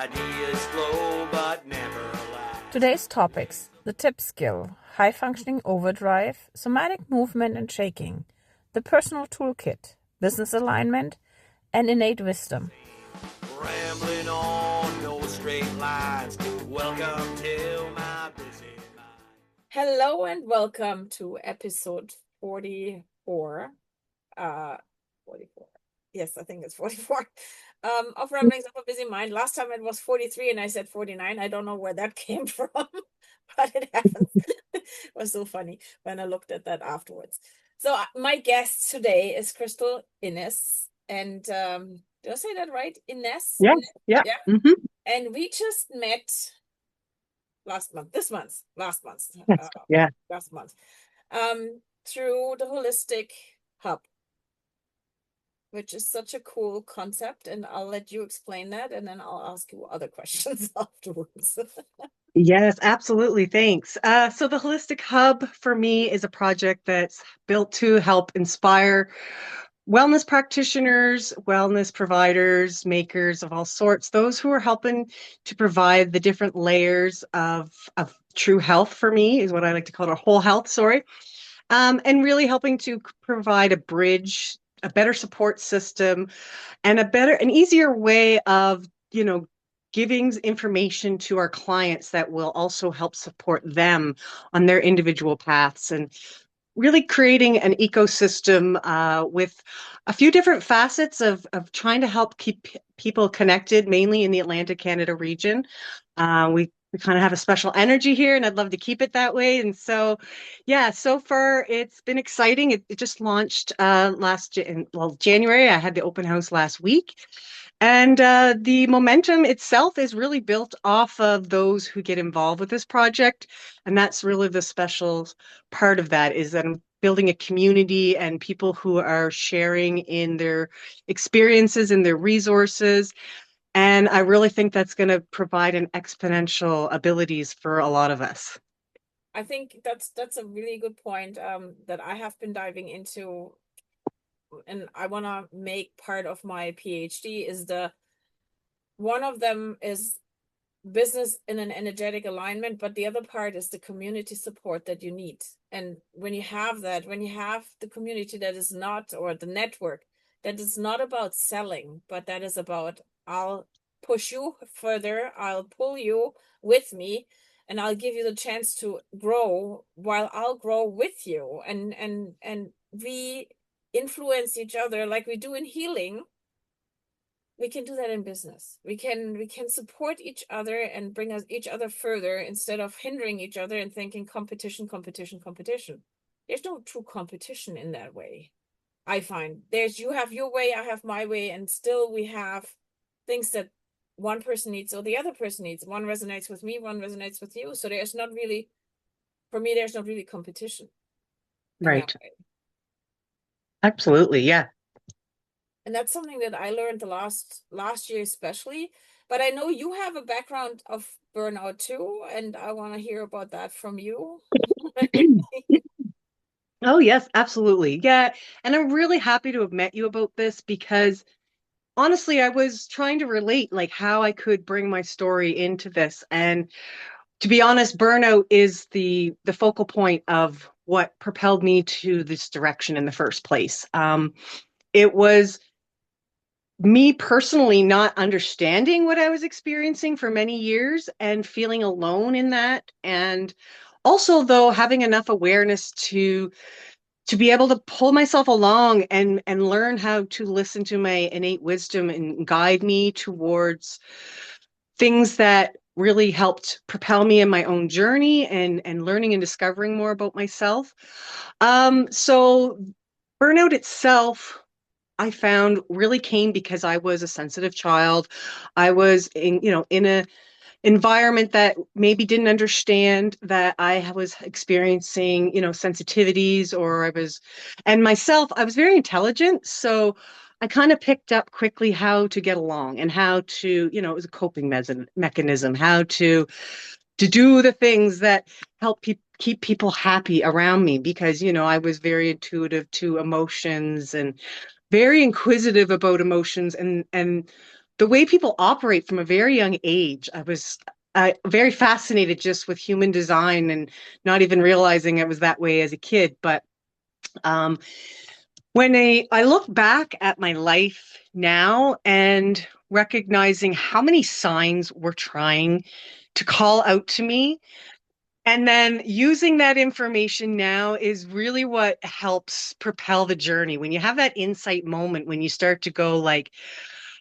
Ideas flow, but never last. Today's topics: the tip skill, high functioning overdrive, somatic movement and shaking, the personal toolkit, business alignment, and innate wisdom. Rambling on, no straight lines. Welcome to my busy mind. Hello and welcome to episode 44. 44. Yes, I think it's 44. Of Ramblings of a Busy Mind. Last time it was 43 and I said 49. I don't know where that came from, but it happens. It was so funny when I looked at that afterwards. So my guest today is Crystal Innes. And did I say that right? Innes? Yeah, yeah. Yeah. Mm-hmm. And we just met last month, last month, through the Holistic Hub, which is such a cool concept. And I'll let you explain that, and then I'll ask you other questions afterwards. Yes, absolutely. Thanks. So the Holistic Hub for me is a project that's built to help inspire wellness practitioners, wellness providers, makers of all sorts, those who are helping to provide the different layers of true health for me is what I like to call it, or whole health, and really helping to provide a bridge, a better support system, and an easier way of, giving information to our clients that will also help support them on their individual paths, and really creating an ecosystem with a few different facets of trying to help keep people connected, mainly in the Atlantic Canada region. We kind of have a special energy here, and I'd love to keep it that way. And so, yeah, so far it's been exciting. It just launched January. I had the open house last week. And the momentum itself is really built off of those who get involved with this project. And that's really the special part of that, is that I'm building a community and people who are sharing in their experiences and their resources. And I really think that's going to provide an exponential abilities for a lot of us. I think that's a really good point that I have been diving into, and I want to make part of my PhD is one of them is business in an energetic alignment, but the other part is the community support that you need. And when you have the community that is not, or the network that is not about selling, but that is about, I'll push you further, I'll pull you with me, and I'll give you the chance to grow while I'll grow with you. And we influence each other like we do in healing. We can do that in business. We can support each other and bring each other further, instead of hindering each other and thinking competition. There's no true competition in that way. I find you have your way, I have my way, and still we have things that one person needs or the other person needs. One resonates with me, one resonates with you. So there's not really competition. Right. Absolutely. Yeah. And that's something that I learned the last year especially. But I know you have a background of burnout too, and I want to hear about that from you. Oh, yes, absolutely. Yeah. And I'm really happy to have met you about this, because honestly, I was trying to relate, like, how I could bring my story into this. And to be honest, burnout is the focal point of what propelled me to this direction in the first place. It was me personally not understanding what I was experiencing for many years and feeling alone in that. And also, though, having enough awareness to be able to pull myself along and learn how to listen to my innate wisdom and guide me towards things that really helped propel me in my own journey and learning and discovering more about myself. So burnout itself, I found, really came because I was a sensitive child. I was in a environment that maybe didn't understand that I was experiencing, sensitivities, or and myself, I was very intelligent. So I kind of picked up quickly how to get along and how to, it was a coping mechanism, how to do the things that help keep people happy around me, because, I was very intuitive to emotions and very inquisitive about emotions, and the way people operate from a very young age. I was very fascinated just with human design and not even realizing it was that way as a kid. But um, when I look back at my life now and recognizing how many signs were trying to call out to me, and then using that information now is really what helps propel the journey. When you have that insight moment, when you start to go like,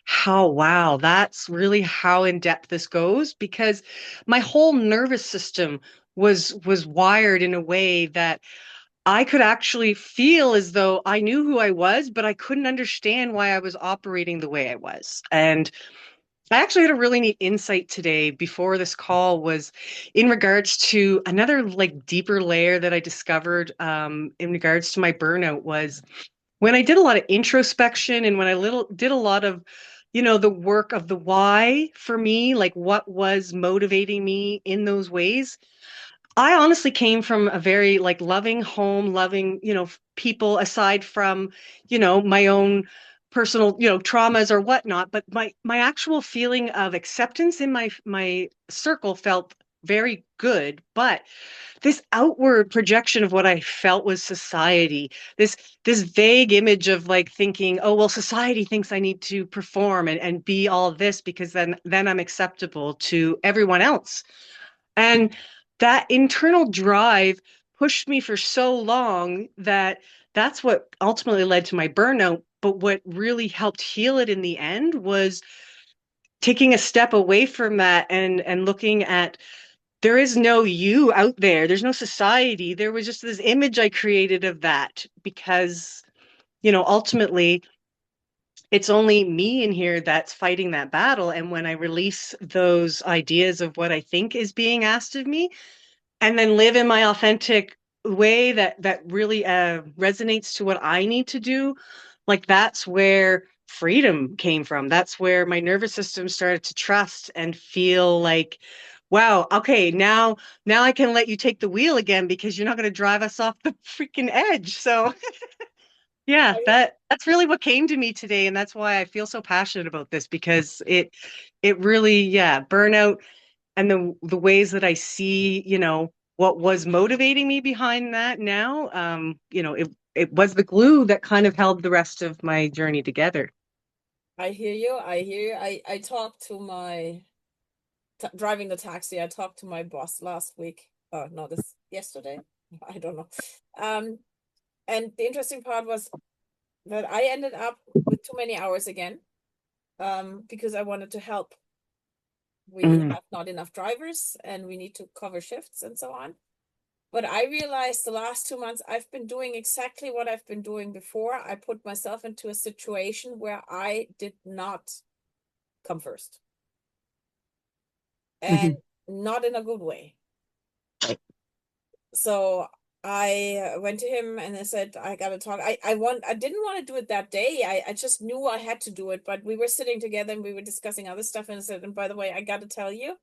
how, wow, that's really how in depth this goes, because my whole nervous system was wired in a way that I could actually feel as though I knew who I was, but I couldn't understand why I was operating the way I was. And I actually had a really neat insight today before this call was in regards to another like deeper layer that I discovered in regards to my burnout was when I did a lot of introspection and when I did a lot of, the work of the why for me, like what was motivating me in those ways. I honestly came from a very like loving home, loving, people aside from, my own personal, traumas or whatnot. But my actual feeling of acceptance in my circle felt very good. But this outward projection of what I felt was society, this vague image of like thinking, oh well, society thinks I need to perform and be all this because then I'm acceptable to everyone else. And that internal drive pushed me for so long that that's what ultimately led to my burnout. But what really helped heal it in the end was taking a step away from that and looking at there is no you out there. There's no society. There was just this image I created of that because, ultimately it's only me in here that's fighting that battle. And when I release those ideas of what I think is being asked of me, and then live in my authentic way that really resonates to what I need to do, like that's where freedom came from. That's where my nervous system started to trust and feel like, wow, okay, now I can let you take the wheel again because you're not going to drive us off the freaking edge. So yeah, that's really what came to me today, and that's why I feel so passionate about this because it really, yeah, burnout and the ways that I see, what was motivating me behind that now, it was the glue that kind of held the rest of my journey together. I hear you. I hear you. I talked to my driving the taxi. I talked to my boss last week. No, this yesterday. I don't know. And the interesting part was that I ended up with too many hours again, because I wanted to help. We Mm. have not enough drivers and we need to cover shifts and so on. But I realized the last 2 months I've been doing exactly what I've been doing before. I put myself into a situation where I did not come first, and Mhm. not in a good way. So I went to him and I said, I gotta talk. I didn't want to do it that day. I just knew I had to do it, but we were sitting together and we were discussing other stuff, and I said, and by the way, I gotta tell you,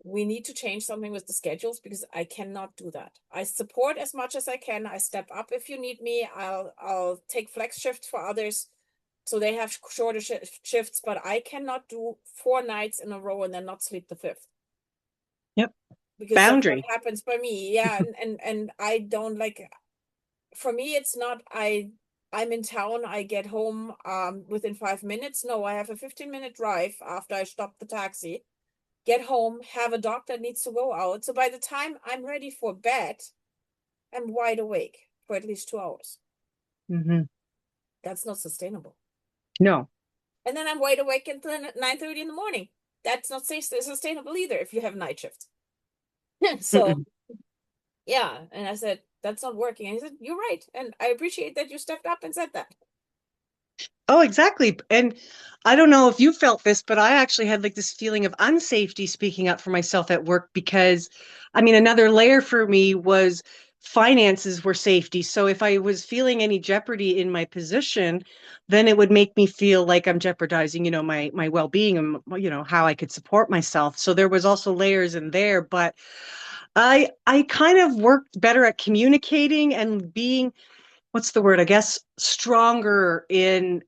we need to change something with the schedules because I cannot do that. I support as much as I can. I step up if you need me. I'll take flex shifts for others so they have shorter shifts, but I cannot do 4 nights in a row and then not sleep the fifth Yep. because that's what Boundary. happens by me. Yeah, and I don't like, for me it's not I'm in town, I get home within 5 minutes. No, I have a 15-minute drive after I stop the taxi, get home, have a dog that needs to go out. So by the time I'm ready for bed, I'm wide awake for at least 2 hours. Hmm. That's not sustainable. No. And then I'm wide awake until 9:30 in the morning. That's not sustainable either if you have night shift. So Mm-mm. yeah, and I said, that's not working. And he said, you're right. And I appreciate that you stepped up and said that. Oh, exactly. And I don't know if you felt this, but I actually had like this feeling of unsafety speaking up for myself at work because, I mean, another layer for me was finances were safety. So if I was feeling any jeopardy in my position, then it would make me feel like I'm jeopardizing, my well-being and, how I could support myself. So there was also layers in there, but I kind of worked better at communicating and being, what's the word? I guess stronger in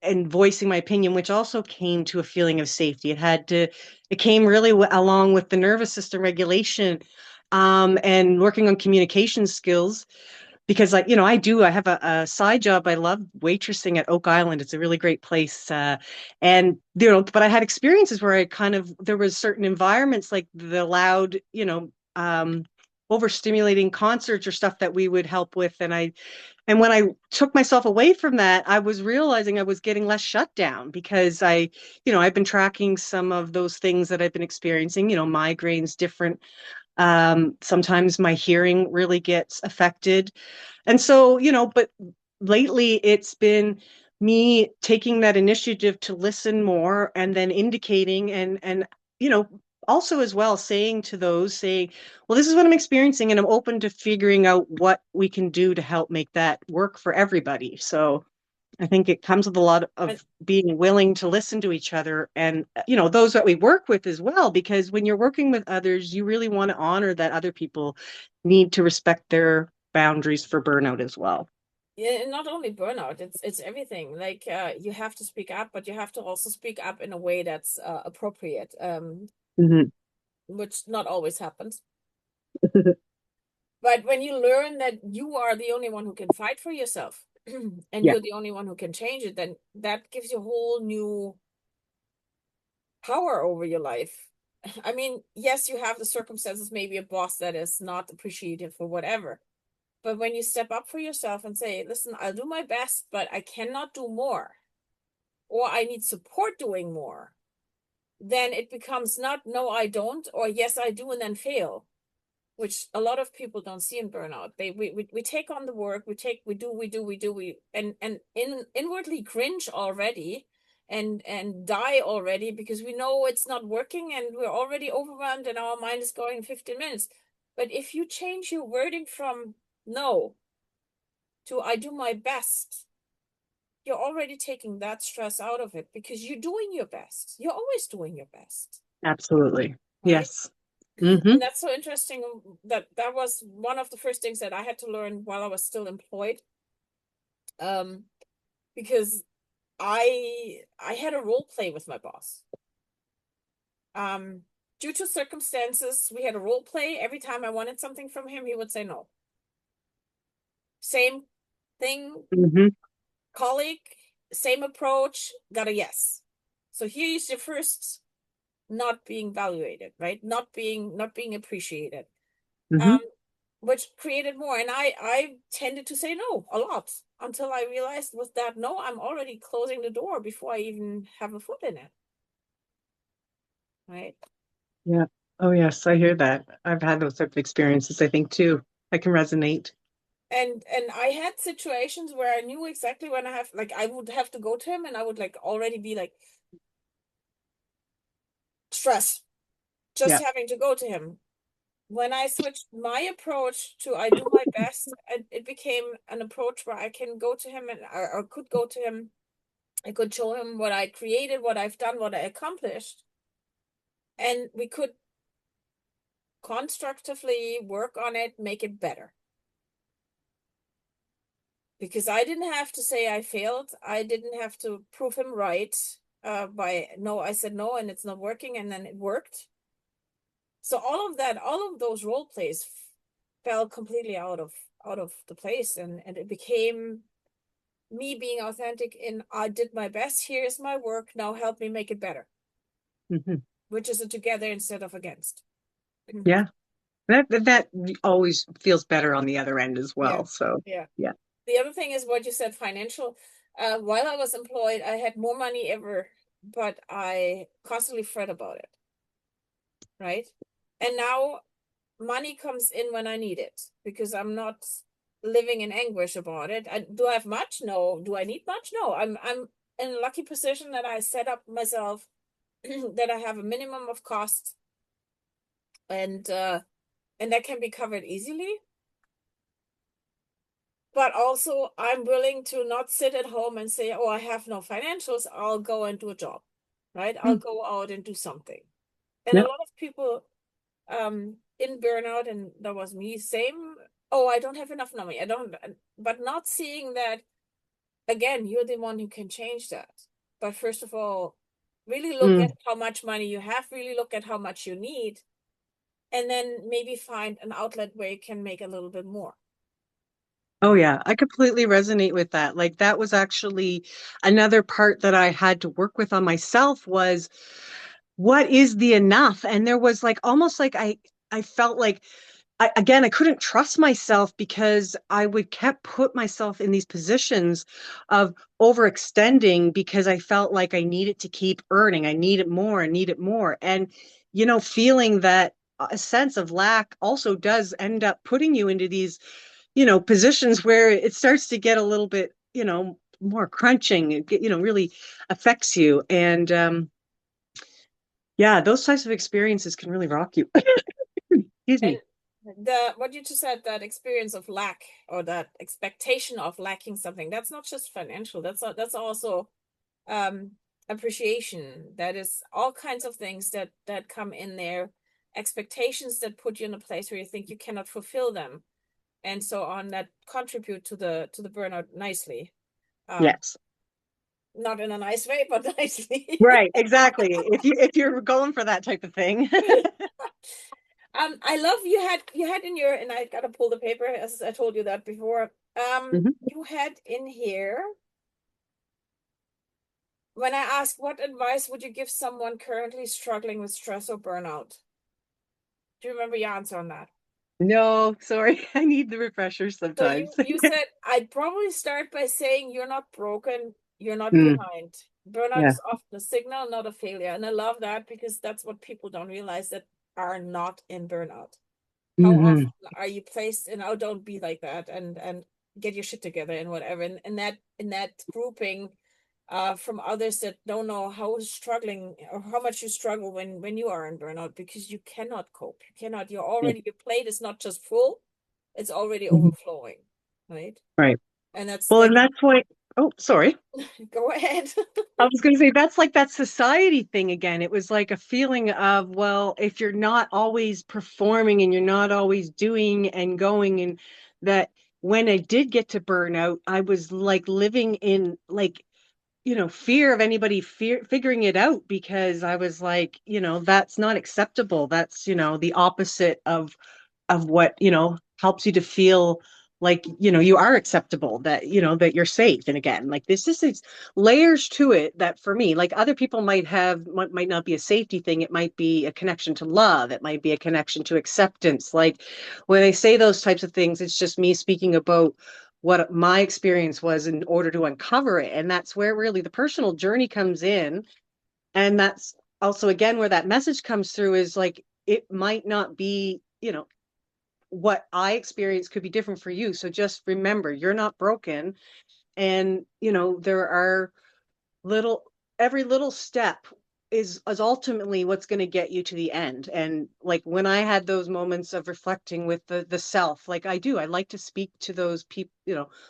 and voicing my opinion, which also came to a feeling of safety. It came really along with the nervous system regulation, and working on communication skills. Because I have a side job. I love waitressing at Oak Island. It's a really great place. And, but I had experiences where there was certain environments like the loud, overstimulating concerts or stuff that we would help with. And when I took myself away from that, I was realizing I was getting less shut down because I've been tracking some of those things that I've been experiencing, migraines, different. Sometimes my hearing really gets affected. And so, but lately it's been me taking that initiative to listen more and then indicating and, also as well saying, well, this is what I'm experiencing and I'm open to figuring out what we can do to help make that work for everybody. So I think it comes with a lot of being willing to listen to each other and, those that we work with as well, because when you're working with others, you really want to honor that other people need to respect their boundaries for burnout as well. Yeah, and not only burnout, it's everything. Like you have to speak up, but you have to also speak up in a way that's appropriate, Mhm. which not always happens. But when you learn that you are the only one who can fight for yourself and Yeah. you're the only one who can change it, then that gives you a whole new power over your life. I mean, yes, you have the circumstances, maybe a boss that is not appreciative or whatever. But when you step up for yourself and say, listen, I'll do my best, but I cannot do more, or I need support doing more, then it becomes not, no, I don't, or yes, I do, and then fail, which a lot of people don't see in burnout. We take on the work, we do, and inwardly cringe already and die already because we know it's not working and we're already overwhelmed and our mind is going 15 minutes. But if you change your wording from no to I do my best, you're already taking that stress out of it because you're doing your best. You're always doing your best. Absolutely. Right? Yes. Mm-hmm. And that's so interesting that was one of the first things that I had to learn while I was still employed. Because I had a role play with my boss. Due to circumstances, we had a role play. Every time I wanted something from him, he would say no. Same thing, Mm-hmm. colleague, same approach, got a yes. So here is your first not being evaluated, right? Not being appreciated. Mm-hmm. Which created more. And I tended to say no a lot until I realized with that no, I'm already closing the door before I even have a foot in it. Right? Yeah. Oh, yes, I hear that. I've had those type of experiences, I think, too. I can resonate. And I had situations where I knew exactly when I would have to go to him and I would already be stress just Yeah. having to go to him. When I switched my approach to I do my best, it became an approach where I can go to him and or could go to him. I could show him what I created, what I've done, what I accomplished. And we could constructively work on it, make it better. Because I didn't have to say I failed. I didn't have to prove him right by no, I said no and it's not working and then it worked. So all of that, all of those role plays fell completely out of the place and it became me being authentic in I did my best, here's my work, now help me make it better. Mm-hmm. Which is a together instead of against. Yeah. That always feels better on the other end as Yeah. well. So, Yeah. yeah. The other thing is what you said, financial. While I was employed, I had more money ever, but I constantly fret about it. Right? And now money comes in when I need it because I'm not living in anguish about it. Do I have much? No. Do I need much? No. I'm in a lucky position that I set up myself that I have a minimum of costs and that can be covered easily. But also, I'm willing to not sit at home and say, oh, I have no financials. I'll go and do a job, right? I'll go out and do something. And a Yeah. lot of people in burnout, and that was me, same, oh, I don't have enough money. I don't, but not seeing that again, you're the one who can change that. But first of all, really look Mm. at how much money you have, really look at how much you need, and then maybe find an outlet where you can make a little bit more. Oh Right? yeah, I completely resonate with that. Like that was actually another part that I had to work with on myself was what is the enough? And there was like almost like I felt like I couldn't trust myself because I would kept put myself in these positions of overextending because I felt like I needed to keep earning. I needed more, I needed more. And, feeling that a sense of lack also does end up putting you into these, positions where it starts to get a little bit, more crunching. Really affects you. And yeah, those types of experiences can really rock you. Excuse And me. what you just said, that experience of lack or that expectation of lacking something, that's not just financial. That's also appreciation. That is all kinds of things that come in there, expectations that put you in a place where you think you cannot fulfill them, and so on, that contribute to the burnout nicely. Um, Yes. not in a nice way, but nicely. Right, exactly. If you're going for that type of thing. I love you had in your, and I gotta pull the paper as I told you that before. Mhm. You had in here, when I asked what advice would you give someone currently struggling with stress or burnout? Do you remember your answer on that? No, sorry. I need the refreshers So sometimes. you said, I'd probably start by saying you're not broken, you're not Mm, behind. Burnout yeah. is often a signal, not a failure. And I love that because that's what people don't realize, that are not in burnout. How often Hmm. are you placed in, oh, don't be like that, and get your shit together and whatever. And that grouping from others that don't know how struggling or how much you struggle when you are in burnout, because you cannot cope. You cannot, you're Yeah. already, your plate is not just full, it's already Mhm. overflowing, right? Right. And that's Well, like, and that's why, oh, sorry. go ahead. I was going to say that's like that society thing again. It was like a feeling of, well, if you're not always performing and you're not always doing and going, and that when I did get to burnout, I was like living in like fear of anybody figuring it out because I was like, that's not acceptable. That's, the opposite of what, helps you to feel like, you are acceptable, that, that you're safe. And again, like this is these layers to it that for me, like other people might not be a safety thing. It might be a connection to love. It might be a connection to acceptance. Like when I say those types of things, it's just me speaking about what my experience was in order to uncover it. And that's where really the personal journey comes in. And that's also, again, where that message comes through is like, it might not be, what I experience could be different for you. So just remember, you're not broken. And, there are every little step is ultimately what's going to get you to the end. And like when I had those moments of reflecting with the self, like I like to speak to those people,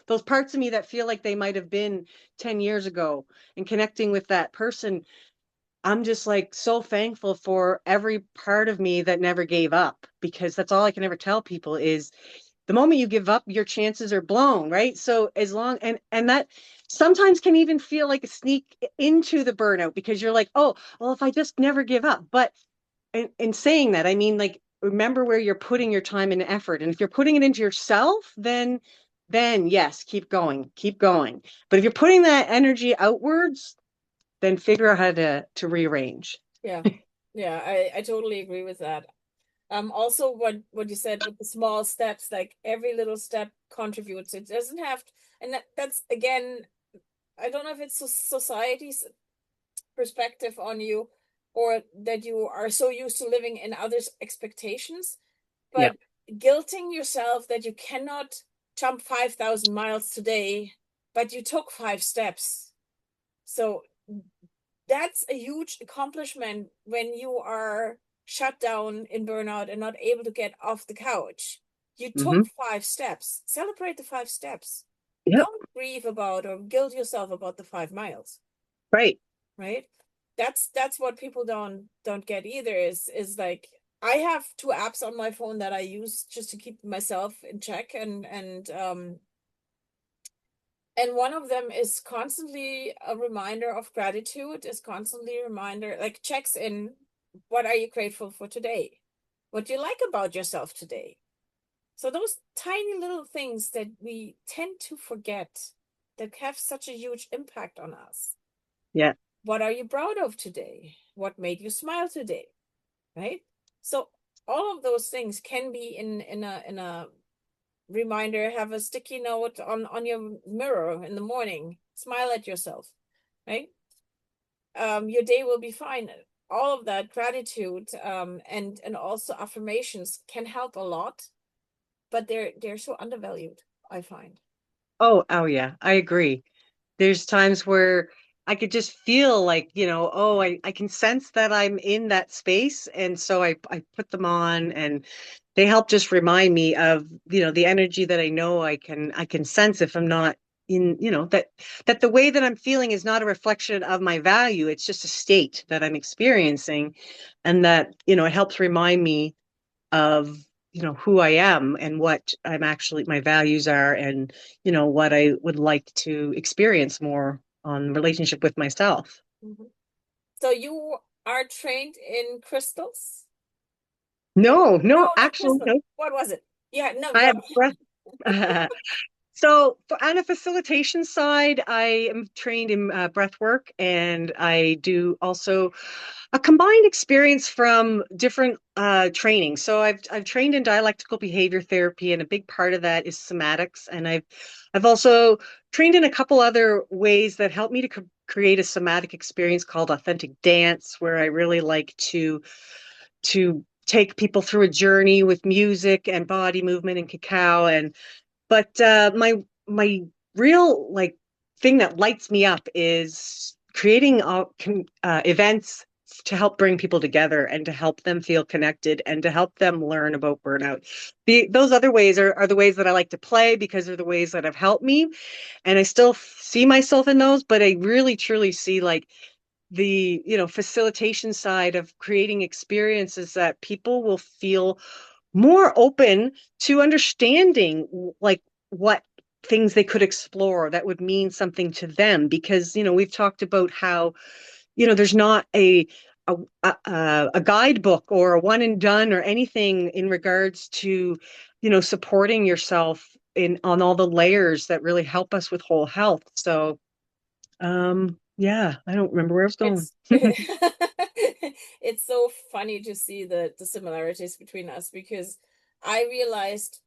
those parts of me that feel like they might have been 10 years ago, and connecting with that person. I'm just like so thankful for every part of me that never gave up, because that's all I can ever tell people is the moment you give up, your chances are blown, right? So as long and that sometimes can even feel like a sneak into the burnout, because you're like, oh, well, if I just never give up. But in saying that, I mean, like, remember where you're putting your time and effort. And if you're putting it into yourself, then yes, keep going, keep going. But if you're putting that energy outwards, then figure out how to rearrange. Yeah. Yeah, I totally agree with that. Also what you said with the small steps, like every little step contributes. It doesn't have to, and that's again, I don't know if it's society's perspective on you, or that you are so used to living in others' expectations, Yeah. but guilting yourself that you cannot jump 5,000 miles today, but you took 5 steps. So that's a huge accomplishment when you are shut down in burnout and not able to get off the couch. You took Hmm. 5 steps. Celebrate the 5 steps. Yep. Don't grieve about or guilt yourself about the 5 miles, Right. right? That's what people don't get either, is like, I have 2 apps on my phone that I use just to keep myself in check, and And one of them is constantly a reminder of gratitude, is constantly a reminder, like checks in, what are you grateful for today? What do you like about yourself today? So those tiny little things that we tend to forget that have such a huge impact on us. Yeah. What are you proud of today? What made you smile today? Right? So all of those things can be in a reminder. Have a sticky note on your mirror in the morning. Smile at yourself, right? Your day will be fine. All of that gratitude, and also affirmations can help a lot, but they're so undervalued, I find. Oh yeah, I agree. There's times where I could just feel like, oh, I can sense that I'm in that space. And so I put them on, and they help just remind me of, the energy that I can sense if I'm not in, that the way that I'm feeling is not a reflection of my value. It's just a state that I'm experiencing. And that, it helps remind me of who I am and what my values are, and what I would like to experience more on relationship with myself. Mhm. So you are trained in crystals? No, No, no, not actually, crystals. no. What was it? Yeah, no, I go. have breath. So, on a facilitation side, I am trained in breath work, and I do also a combined experience from different trainings. So, I've trained in dialectical behavior therapy, and a big part of that is somatics. And I've also trained in a couple other ways that help me to create a somatic experience called authentic dance, where I really like to take people through a journey with music and body movement and cacao. But my real thing that lights me up is creating events to help bring people together and to help them feel connected and to help them learn about burnout. Those other ways are the ways that I like to play, because they're the ways that have helped me, and I still see myself in those. But I really truly see the facilitation side of creating experiences that people will feel more open to understanding, what things they could explore that would mean something to them. Because we've talked about how there's not a guidebook or a one and done or anything in regards to supporting yourself in on all the layers that really help us with whole health. So yeah, I don't remember where I was going. It's it's so funny to see the similarities between us, because I realized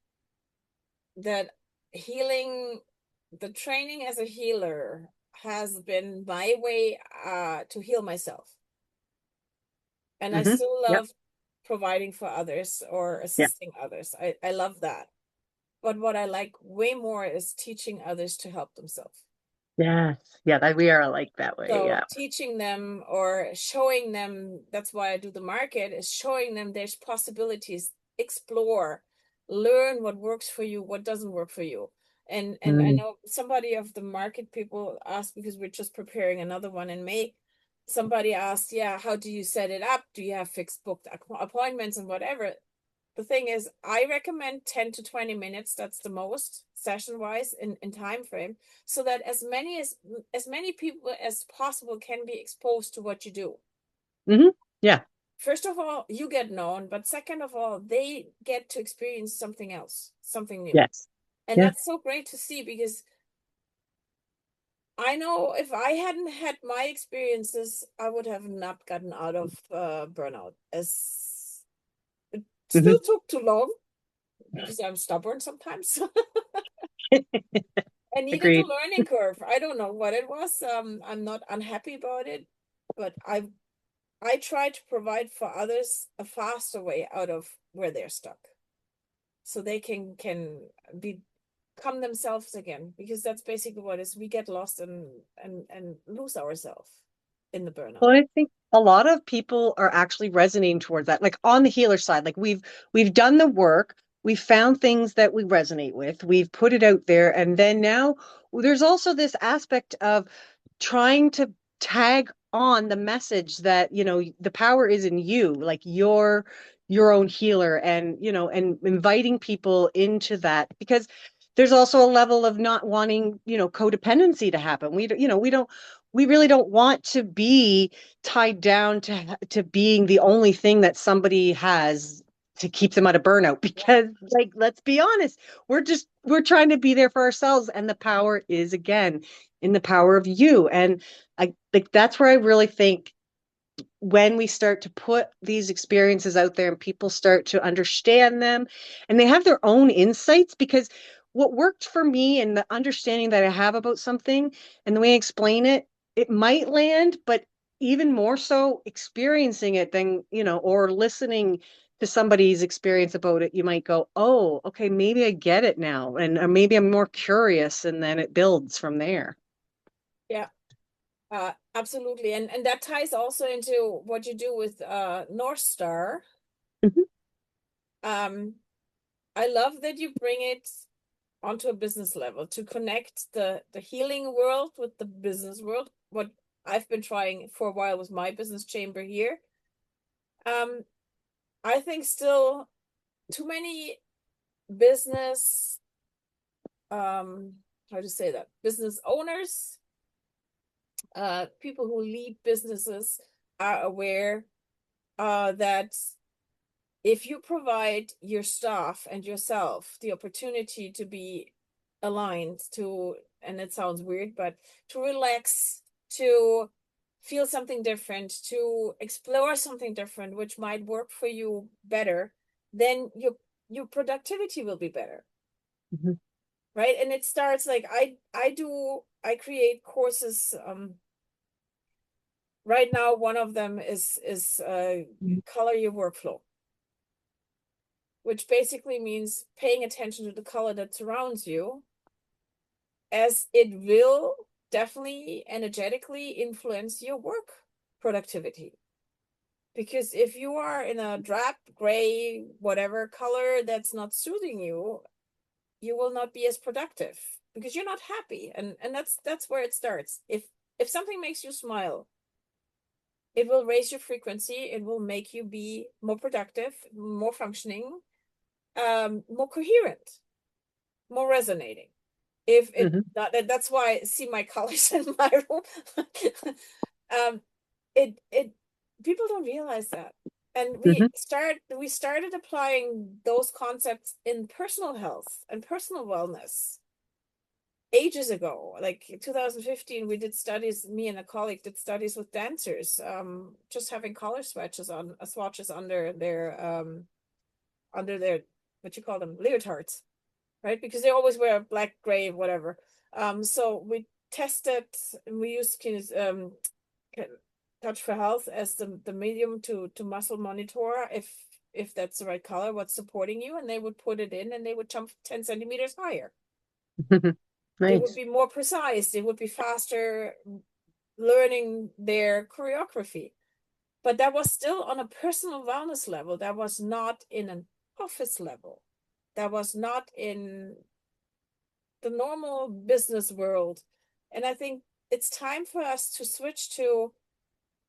that healing, the training as a healer has been my way to heal myself. And I still Yep. love providing for others or Yeah. assisting others. I love that. But what I like way more is teaching others to help themselves. Yes. Yeah, that we are like that way. So Yeah. teaching them or showing them, that's why I do the market, is showing them there's possibilities, explore, learn what works for you, what doesn't work for you. And I Mm. know somebody of the market people asked, because we're just preparing another one in May. Somebody asked, yeah, how do you set it up? Do you have fixed booked appointments and whatever? The thing is, I recommend 10 to 20 minutes. That's the most session wise in time frame, so that as many people as possible can be exposed to what you do. Hmm. Yeah. First of all, you get known, but second of all, they get to experience something else, something new. Yes. And Yeah. that's so great to see, because I know if I hadn't had my experiences, I would have not gotten out of burnout. As it Hmm. still took too long, because I'm stubborn sometimes. I needed a Agreed. learning curve. I don't know what it was. I'm not unhappy about it, but I try to provide for others a faster way out of where they're stuck, so they can become themselves again. Because that's basically what it is. We get lost and lose ourselves in the Well, burnout. I think a lot of people are actually resonating towards that. Like on the healer side, like we've done the work, we've found things that we resonate with, we've put it out there, and then now there's also this aspect of trying to tag on the message that the power is in you, like your own healer, and and inviting people into that. Because there's also a level of not wanting, codependency to happen. We really don't want to be tied down to being the only thing that somebody has to keep them out of burnout, because like, let's be honest, we're trying to be there for ourselves, and the power is again in the power of you. And I like, that's where I really think, when we start to put these experiences out there and people start to understand them and they have their own insights, because what worked for me and the understanding that I have about something and the way I explain it, it might land, but even more so experiencing it than, or listening to somebody's experience about it, you might go, oh, okay, maybe I get it now. And or maybe I'm more curious, and then it builds from there. Yeah. Absolutely. And that ties also into what you do with NorthStar. Mhm. I love that you bring it onto a business level to connect the healing world with the business world. What I've been trying for a while with my business chamber here. I think still too many business, how to say that, business owners, people who lead businesses are aware that if you provide your staff and yourself the opportunity to be aligned to, and it sounds weird, but to relax, to feel something different, to explore something different, which might work for you better, then your productivity will be better. Mm-hmm. Right. And it starts like I create courses. Right now, one of them is color your workflow, which basically means paying attention to the color that surrounds you, as it will definitely energetically influence your work productivity. Because if you are in a drab, gray, whatever color that's not suiting you, you will not be as productive because you're not happy. And that's where it starts. If something makes you smile, it will raise your frequency. It will make you be more productive, more functioning, more coherent, more resonating. If it that's why I see my colors in my room. It people don't realize that. And we started applying those concepts in personal health and personal wellness ages ago. Like 2015, we did studies, me and a colleague did studies with dancers, just having color swatches under their what you call them, leotards, right? Because they always wear black, gray, whatever. So we tested, and we used Touch for Health as the medium to muscle monitor if that's the right color, what's supporting you, and they would put it in and they would jump 10 centimeters higher. They would Nice. be more precise. They would be faster learning their choreography. But that was still on a personal wellness level. That was not in an office level. That was not in the normal business world. And I think it's time for us to switch to,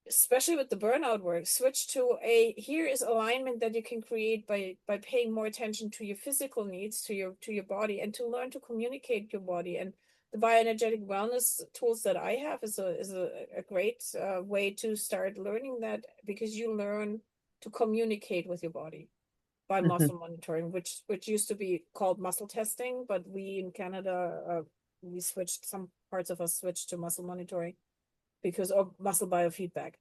especially with the burnout work, switch to here is alignment that you can create by paying more attention to your physical needs, to your body, and to learn to communicate your body. And the bioenergetic wellness tools that I have is a great way to start learning that, because you learn to communicate with your body by muscle monitoring, which used to be called muscle testing, but we in Canada, some parts of us switched to muscle monitoring because of muscle biofeedback.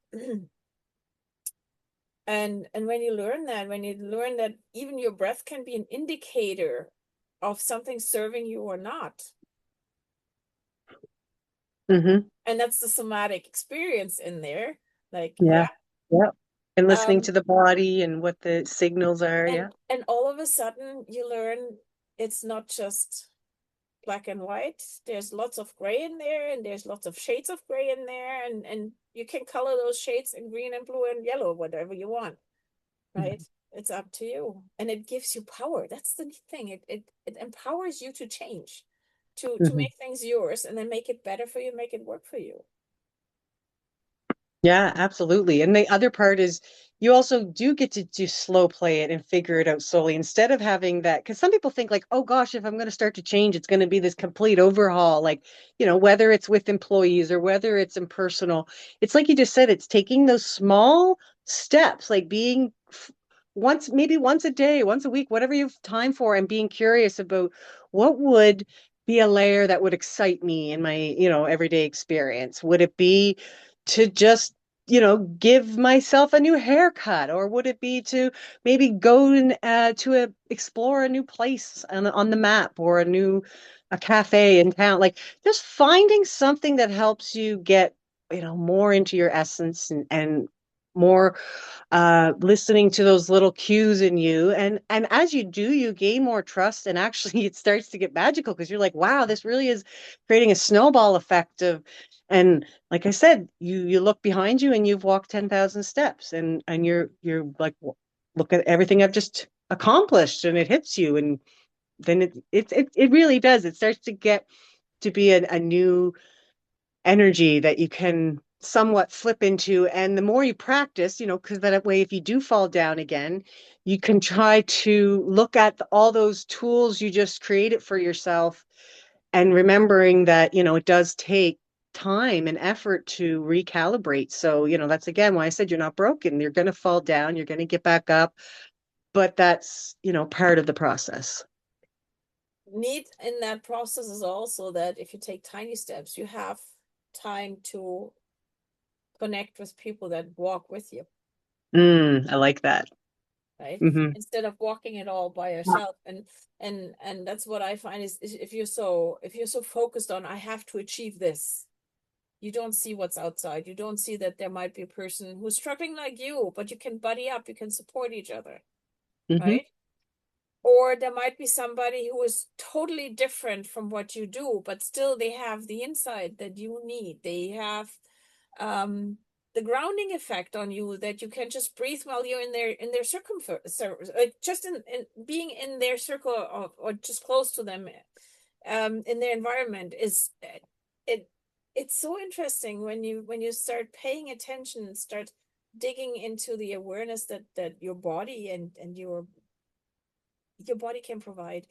And when you learn that even your breath can be an indicator of something serving you or not. And that's the somatic experience in there. Like, yeah. And listening to the body and what the signals are. And all of a sudden you learn it's not just black and white. There's lots of gray in there, and there's lots of shades of gray in there, and you can color those shades in green and blue and yellow, whatever you want, right? It's up to you, and it gives you power. That's the thing. It empowers you to change, to make things yours, and then make it better for you, make it work for you. Yeah, absolutely. And the other part is you also do get to just slow play it and figure it out slowly instead of having that. Because some people think like, oh gosh, if I'm going to start to change, it's going to be this complete overhaul. Like, whether it's with employees or whether it's impersonal, it's like you just said, it's taking those small steps, like being maybe once a day, once a week, whatever you have time for, and being curious about what would be a layer that would excite me in my, everyday experience. Would it be to just give myself a new haircut, or would it be to maybe go explore a new place on the map, or a cafe in town? Like just finding something that helps you get, more into your essence, and more listening to those little cues in you. And as you do, you gain more trust, and actually it starts to get magical because you're like, wow, this really is creating a snowball effect of. And like I said, you look behind you and you've walked 10,000 steps, and you're like, look at everything I've just accomplished, and it hits you. And then it really does. It starts to get to be a new energy that you can somewhat flip into. And the more you practice, because that way, if you do fall down again, you can try to look at all those tools you just created for yourself, and remembering that, it does take time and effort to recalibrate. So, that's again why I said you're not broken. You're going to fall down, you're going to get back up, but that's, part of the process. Neat in that process is also that if you take tiny steps, you have time to connect with people that walk with you. I like that. Right? Mm-hmm. Instead of walking it all by yourself. And that's what I find is if you're so focused on I have to achieve this, you don't see what's outside. You don't see that there might be a person who's struggling like you, but you can buddy up, you can support each other. Mm-hmm. Right? Or there might be somebody who is totally different from what you do, but still they have the insight that you need. They have the grounding effect on you, that you can just breathe while you're in their circumference, just in being in their circle, or just close to them, in their environment is it's so interesting when you start paying attention, start digging into the awareness that your body and your body can provide.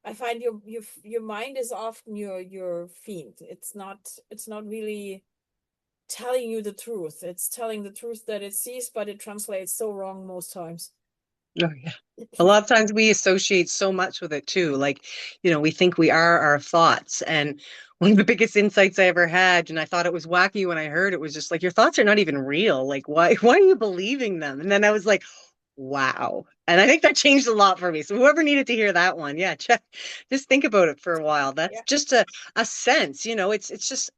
I find your mind is often your fiend. It's not really telling you the truth. It's telling the truth that it sees, but it translates so wrong most times. Oh, yeah. A lot of times we associate so much with it too. Like, we think we are our thoughts. And one of the biggest insights I ever had, and I thought it was wacky when I heard it, was just like, your thoughts are not even real. Like, why are you believing them? And then I was like, wow. And I think that changed a lot for me. So whoever needed to hear that one, yeah, just think about it for a while. That's just a sense, it's just,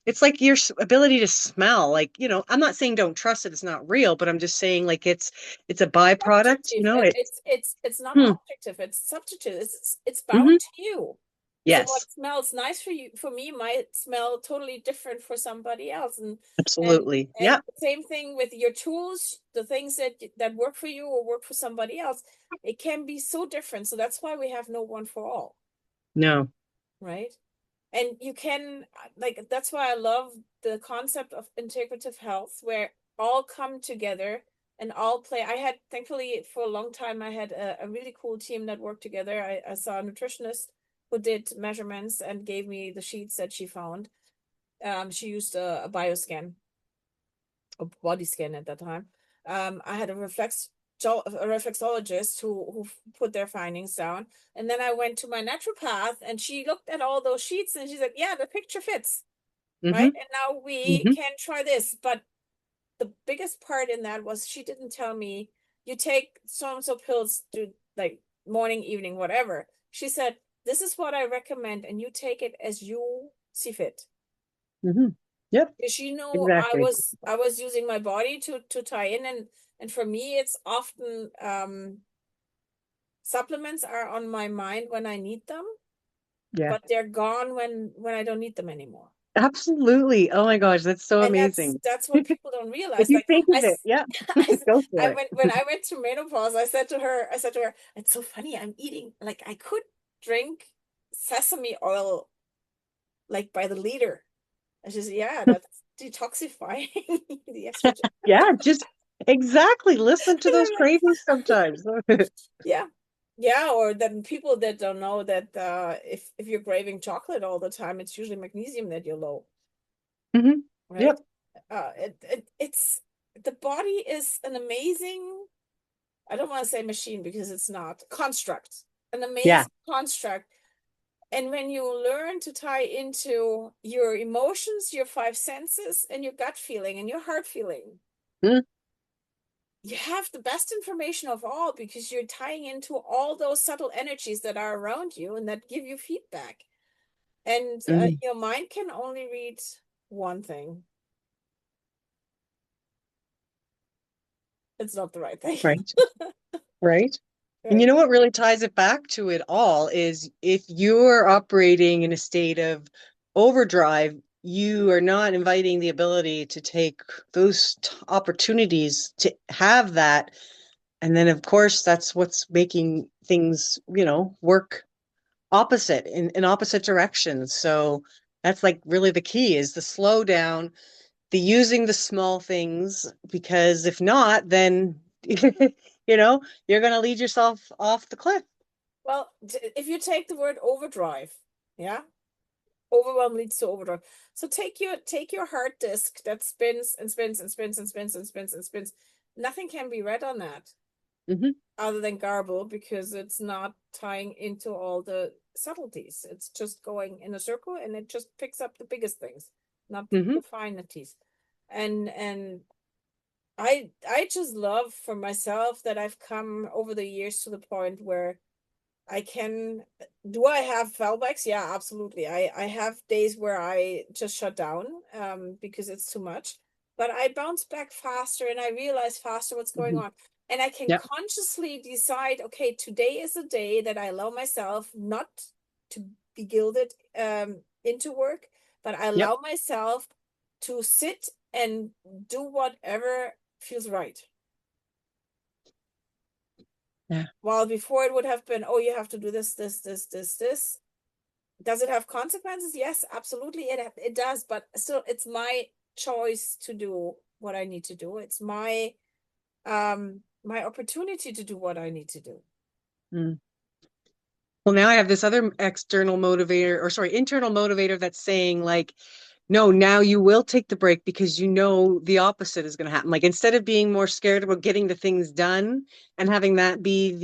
it's like your ability to smell. Like, I'm not saying don't trust it, it's not real, but I'm just saying like it's a byproduct, it's not objective, it's subjective. It's bound to you. Yes. So what smells nice for me might smell totally different for somebody else. And absolutely. And same thing with your tools, the things that work for you or work for somebody else. It can be so different. So that's why we have no one for all. No. Right? And you can, like, that's why I love the concept of integrative health, where all come together and all play. Thankfully, for a long time, I had a really cool team that worked together. I saw a nutritionist who did measurements and gave me the sheets that she found. She used a bioscan, a body scan at that time. I had a reflexologist who put their findings down, and then I went to my naturopath, and she looked at all those sheets, and she's like, "Yeah, the picture fits, right? And now we can try this." But the biggest part in that was she didn't tell me you take so and so pills to like morning, evening, whatever. She said, "This is what I recommend, and you take it as you see fit." Yep. Because exactly. I was using my body to tie in, and for me it's often supplements are on my mind when I need them, but they're gone when I don't need them anymore. Absolutely. Oh my gosh, that's so And amazing. that's what people don't realize. If you Like think of it, yeah. Go for it. when I went through menopause, I said to her, "It's so funny. I'm eating, like, I could drink sesame oil like by the liter." And she said, "Yeah, that's detoxifying the estrogen." Yeah, just Exactly. Listen to those cravings sometimes. Yeah. Yeah, or then people that don't know that if you're craving chocolate all the time, it's usually magnesium that you're low, Hmm. right? Yep. It's the body is an amazing, I don't want to say machine because it's not, construct, an Yeah. amazing construct. And when you learn to tie into your emotions, your five senses, and your gut feeling and your heart feeling, Mm. you have the best information of all because you're tying into all those subtle energies that are around you and that give you feedback. And Mhm. your mind can only read one thing. It's not the right thing. Right. Right. And you Right. know what really ties it back to it all is if you're operating in a state of overdrive, you are not inviting the ability to take those opportunities to have that. And then, of course, that's what's making things, work opposite in opposite directions. So that's like really the key is the slow down, the using the small things, because if not, then you're going to lead yourself off the cliff. Well, if you take the word overdrive, yeah, overwhelm leads to overdrive. So take your hard disk that spins and spins and spins and spins and spins and spins. Nothing can be read on that Hmm. other than garble because it's not tying into all the subtleties. It's just going in a circle and it just picks up the biggest things, not Hmm. the finities. And I just love for myself that I've come over the years to the point where I can. Do I have fallbacks? Yeah, absolutely. I have days where I just shut down because it's too much, but I bounce back faster and I realize faster what's going Hmm. on. And I can Yep. consciously decide, okay, today is a day that I allow myself not to be gilded into work, but I Yep. allow myself to sit and do whatever feels right. Yeah. While before it would have been, oh, you have to do this, this, this, this, this. Does it have consequences? Yes, absolutely. It does, but still, it's my choice to do what I need to do. It's my opportunity to do what I need to do. Mm. Well, now I have this other external motivator, or sorry, internal motivator that's saying like, no, now you will take the break because you know the opposite is going to happen. Like instead of being more scared about getting the things done and having that be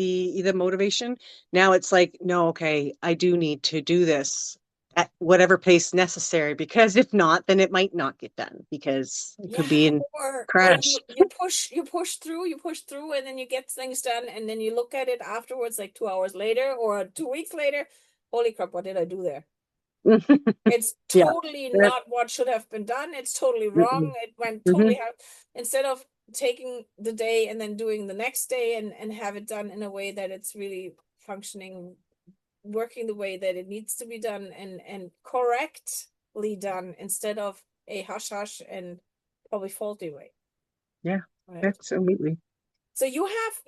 the motivation, now it's like, no, okay, I do need to do this at whatever pace necessary because if not, then it might not get done because it could be Yeah, in or crash. you push through, and then you get things done, and then you look at it afterwards, like 2 hours later or 2 weeks later. Holy crap, what did I do there? It's Yeah. totally That- not what should have been done. It's totally wrong. mm-mm. It went Mhm. totally out. Instead of taking the day and then doing the next day and have it done in a way that it's really functioning, working the way that it needs to be done and correctly done instead of a hush hush and probably faulty way. Yeah, Right. absolutely. So you have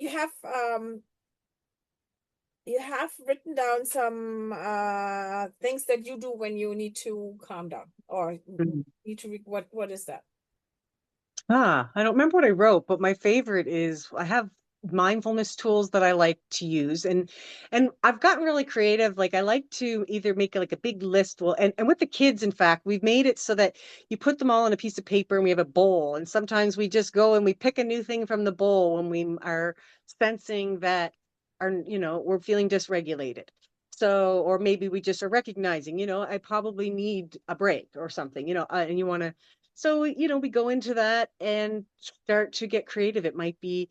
written down some things that you do when you need to calm down or Mhm. need to what is that? I don't remember what I wrote, but my favorite is I have mindfulness tools that I like to use and I've gotten really creative. Like I like to either make like a big list. Well, and with the kids, in fact, we've made it so that you put them all on a piece of paper and we have a bowl. And sometimes we just go and we pick a new thing from the bowl when we are sensing that we're feeling dysregulated. So, or maybe we just are recognizing, I probably need a break or something, and you want to so, we go into that and start to get creative. It might be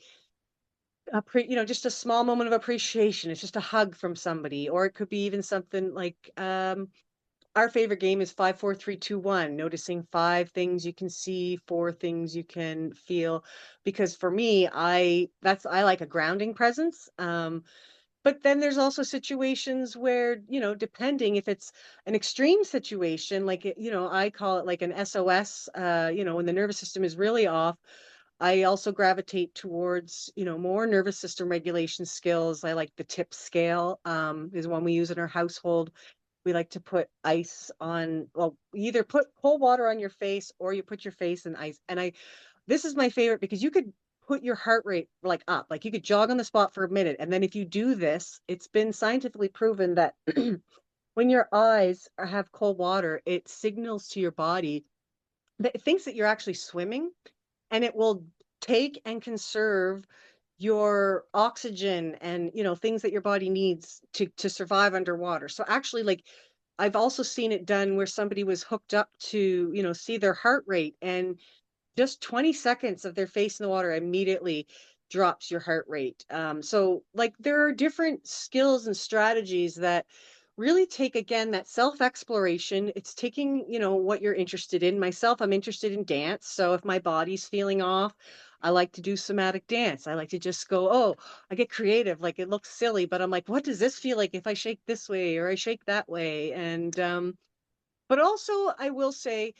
just a small moment of appreciation. It's just a hug from somebody, or it could be even something like our favorite game is 5 4 3 2 1, noticing 5 things you can see, 4 things you can feel. Because for me, I like a grounding presence. But then there's also situations where, depending if it's an extreme situation, like, I call it like an SOS, when the nervous system is really off. I also gravitate towards, more nervous system regulation skills. I like the tip scale, is one we use in our household. We like to put ice on, well, you either put cold water on your face or you put your face in ice. And this is my favorite because you could put your heart rate like up. Like you could jog on the spot for a minute. And then if you do this, it's been scientifically proven that when your eyes have cold water, it signals to your body that it thinks that you're actually swimming, and it will take and conserve your oxygen and things that your body needs to survive underwater. So actually, like, I've also seen it done where somebody was hooked up to see their heart rate, and just 20 seconds of their face in the water immediately drops your heart rate. So like there are different skills and strategies that really take, again, that self exploration. It's taking what you're interested in. Myself, I'm interested in dance, so if my body's feeling off, I like to do somatic dance. I like to just go, oh, I get creative. Like it looks silly, but I'm like, what does this feel like if I shake this way or I shake that way? And but also I will say,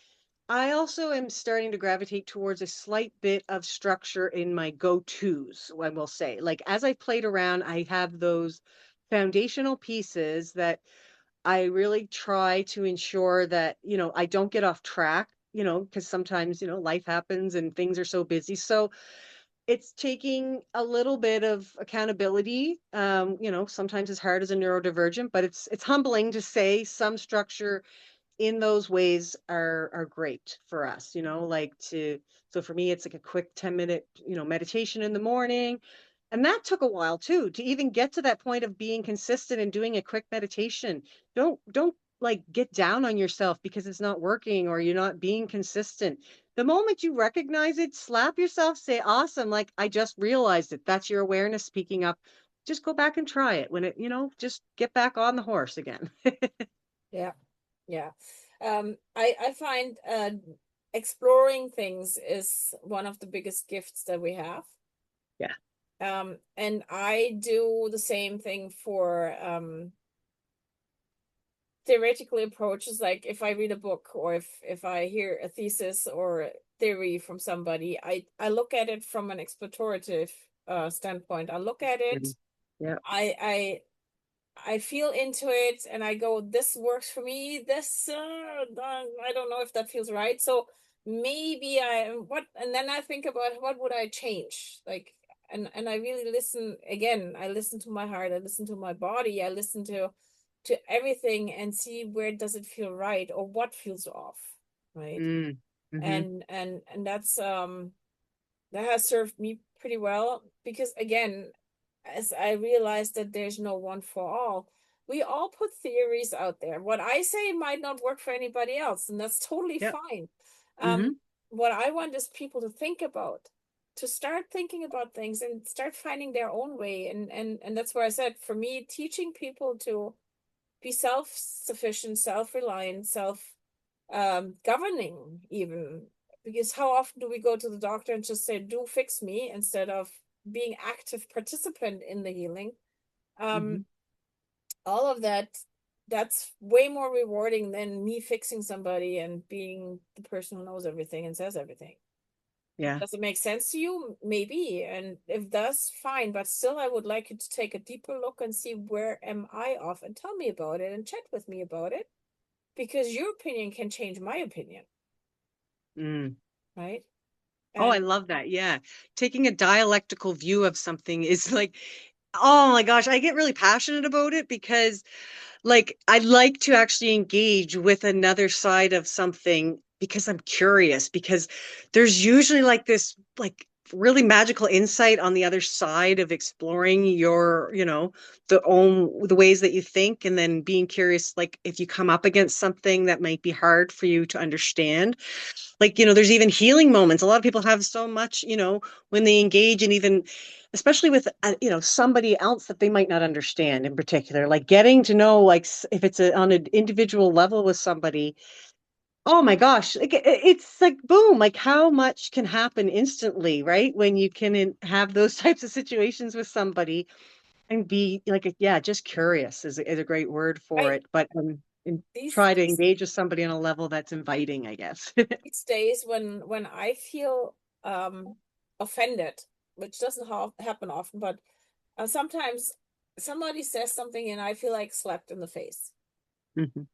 I also am starting to gravitate towards a slight bit of structure in my go-tos, I will say. Like as I've played around, I have those foundational pieces that I really try to ensure that, I don't get off track, because sometimes, life happens and things are so busy. So it's taking a little bit of accountability. Sometimes it's hard as a neurodivergent, but it's humbling to say some structure in those ways are great for us, like to so for me it's like a quick 10-minute meditation in the morning. And that took a while too to even get to that point of being consistent and doing a quick meditation. Don't like get down on yourself because it's not working or you're not being consistent. The moment you recognize it, slap yourself, say awesome, like I just realized it. That's your awareness speaking up. Just go back and try it when it just get back on the horse again. Yeah. Yeah. I find exploring things is one of the biggest gifts that we have. Yeah. And I do the same thing for theoretical approaches. Like if I read a book or if I hear a thesis or a theory from somebody, I look at it from an explorative standpoint. I look at it, Yeah. I feel into it and I go, this works for me. This I don't know if that feels right. So maybe and then I think about what would I change? Like, and I really listen again. I listen to my heart. I listen to my body. I listen to everything and see where does it feel right or what feels off, right? And that's that has served me pretty well because again, as I realized that there's no one for all. We all put theories out there. What I say might not work for anybody else, and that's totally Yeah. fine. Mm-hmm. What I want is people to think about, to start thinking about things and start finding their own way. And that's where I said, for me, teaching people to be self-sufficient, self-reliant, governing even. Because how often do we go to the doctor and just say, do fix me, instead of being active participant in the healing? All of that's way more rewarding than me fixing somebody and being the person who knows everything and says everything. Yeah. Does it make sense to you? Maybe. And if that's fine, but still I would like you to take a deeper look and see where am I off and tell me about it and chat with me about it, because your opinion can change my opinion. Right? Oh, I love that. Yeah. Taking a dialectical view of something is like, oh my gosh, I get really passionate about it because like I like to actually engage with another side of something because I'm curious, because there's usually like this like really magical insight on the other side of exploring your, the ways that you think, and then being curious, like if you come up against something that might be hard for you to understand. Like, there's even healing moments. A lot of people have so much, when they engage, and even especially with, somebody else that they might not understand in particular, like getting to know, like if it's on an individual level with somebody. Oh my gosh, like it's like boom, like how much can happen instantly, right? When you can have those types of situations with somebody and be like, yeah, just curious is a great word for I it. But and these try to engage with somebody on a level that's inviting, I guess. these days when I feel offended, which doesn't happen often, but sometimes somebody says something and I feel like slapped in the face. Mhm.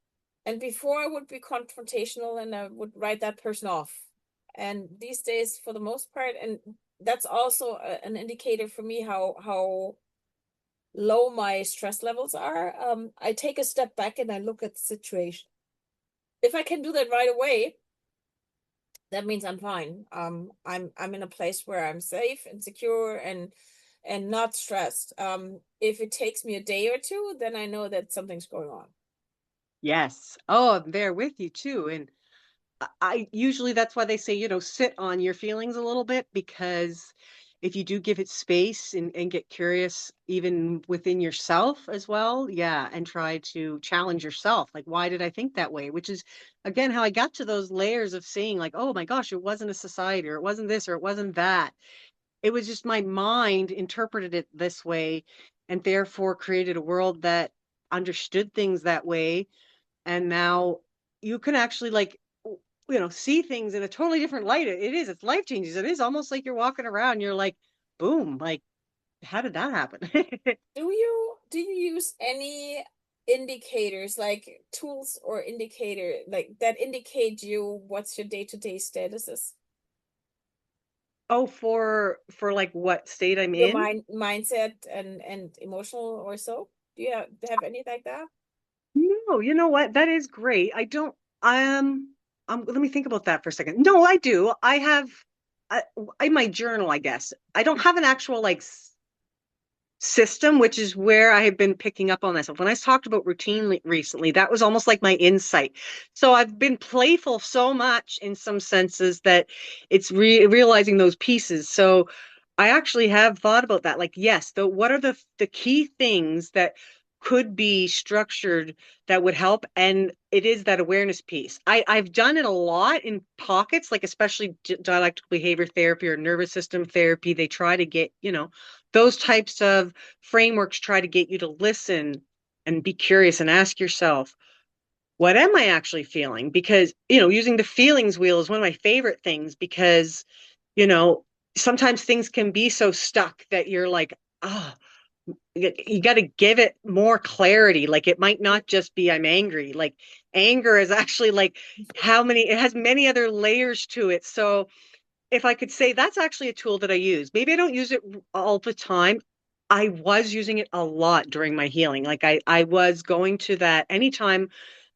And before I would be confrontational and I would write that person off. And these days, for the most part, and that's also an indicator for me how low my stress levels are. I take a step back and I look at the situation. If I can do that right away, that means I'm fine. I'm in a place where I'm safe and secure and not stressed. If it takes me a day or two, then I know that something's going on. Yes. Oh, I'm there with you too. And I usually, that's why they say, sit on your feelings a little bit, because if you do give it space and get curious even within yourself as well, yeah, and try to challenge yourself. Like, why did I think that way? Which is, again, how I got to those layers of seeing, like, oh my gosh, it wasn't a society, or it wasn't this, or it wasn't that. It was just my mind interpreted it this way, and therefore created a world that understood things that way. And now you can actually, like, see things in a totally different light. It's life changes. It is almost like you're walking around, you're like, boom, like, how did that happen? Do you use any indicators, like tools or indicator like that indicate you what's your day-to-day status is? Oh, for like what state I'm Your in? mindset and emotional or so? Do you have any like that? No, you know what? That is great. I don't, let me think about that for a second. No, I do. I have, I, in my journal, I guess. I don't have an actual like system, which is where I have been picking up on myself. When I talked about routine recently, that was almost like my insight. So I've been playful so much in some senses that it's realizing those pieces. So I actually have thought about that. Like, yes, what are the key things that could be structured that would help? And it is that awareness piece. I've done it a lot in pockets, like especially dialectical behavior therapy or nervous system therapy. They try to get, those types of frameworks try to get you to listen and be curious and ask yourself, what am I actually feeling? Because, using the feelings wheel is one of my favorite things, because, sometimes things can be so stuck that you're like, oh, you got to give it more clarity. Like, it might not just be I'm angry. Like, anger is actually like it has many other layers to it. So if I could say, that's actually a tool that I use. Maybe I don't use it all the time. I was using it a lot during my healing. Like, I was going to that anytime,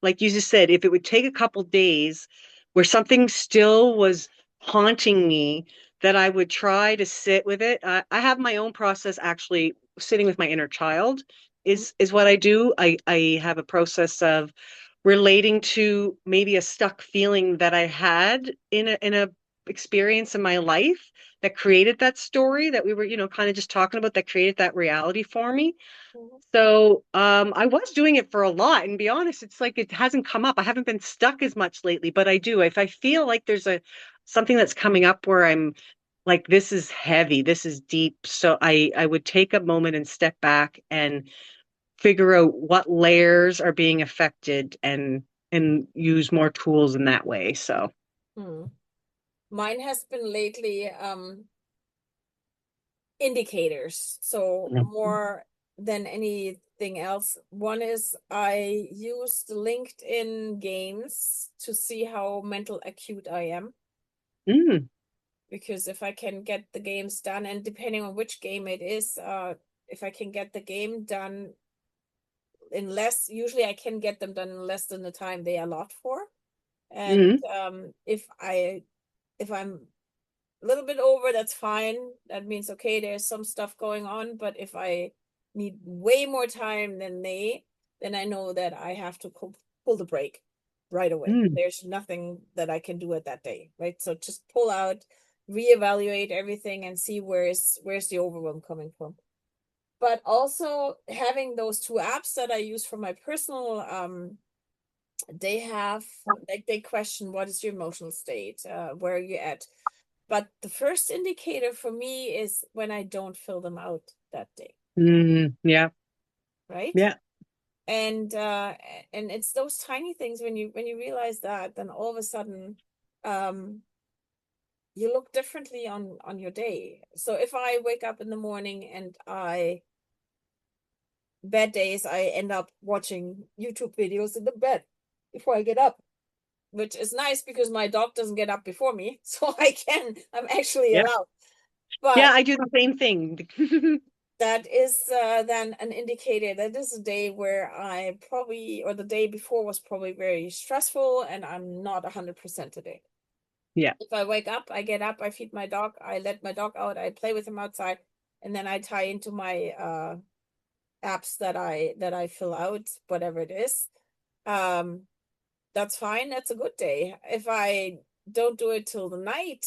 like you just said, if it would take a couple days where something still was haunting me, that I would try to sit with it. I have my own process, actually. Sitting with my inner child is what I do. I have a process of relating to maybe a stuck feeling that I had in a experience in my life that created that story that we were, kind of just talking about, that created that reality for me. Mhm. So I was doing it for a lot, and be honest, it's like it hasn't come up. I haven't been stuck as much lately, but I do. If I feel like there's something that's coming up where I'm like, this is heavy, this is deep. So I would take a moment and step back and figure out what layers are being affected, and use more tools in that way. So Hmm. Mine has been lately indicators. So more than anything else. One is I use the LinkedIn games to see how mental acute I am. Mm, Because if I can get the games done, and depending on which game it is, if I can get the game done in less, usually I can get them done in less than the time they allot for. And mm, if I'm a little bit over, that's fine. That means, okay, there's some stuff going on. But if I need way more time than then I know that I have to pull the brake right away. mm, There's nothing that I can do at that day, right? So just pull out, reevaluate everything, and see where's the overwhelm coming from. But also having those two apps that I use for my personal, they have, like, they question, what is your emotional state? Where are you at? But the first indicator for me is when I don't fill them out that day, yeah, right? yeah. And it's those tiny things, when you realize that, then all of a sudden, um, you look differently on your day. So if I wake up in the morning and bad days, I end up watching YouTube videos in the bed before I get up, which is nice because my dog doesn't get up before me, so I'm actually Yeah. allowed. Yeah, But I do the same thing. that is then an indicator that this is a day where I probably, or the day before was probably very stressful and I'm not 100% today. Yeah. If I wake up, I get up, I feed my dog, I let my dog out, I play with him outside, and then I tie into my apps that I fill out, whatever it is. Um, that's fine. That's a good day. If I don't do it till the night,